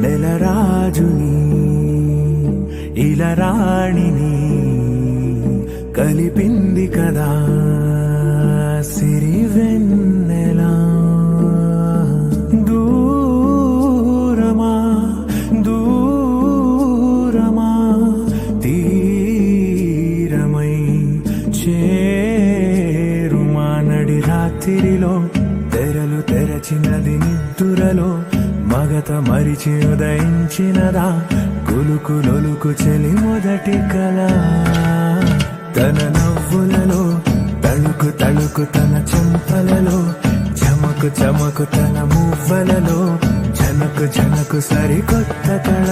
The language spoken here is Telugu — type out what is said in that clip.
నెలరాజుని ఇలరాణిని కలిపింది కదా సిరివెన్నెలా. దూరమా దూరమా తీరమై చేరుమా నడి రాత్రిలో తెరలు తెరచినది నిద్దురలో మగత మరిచి ఉదయించినదా కులుకులొలుకు చెలి మొదటి కళ. తన నవ్వులలో తళుకు తళుకు తన చెంపలలో చమకు చమకు తన మువ్వలలో జనకు జనకు సరికొత్త కళ.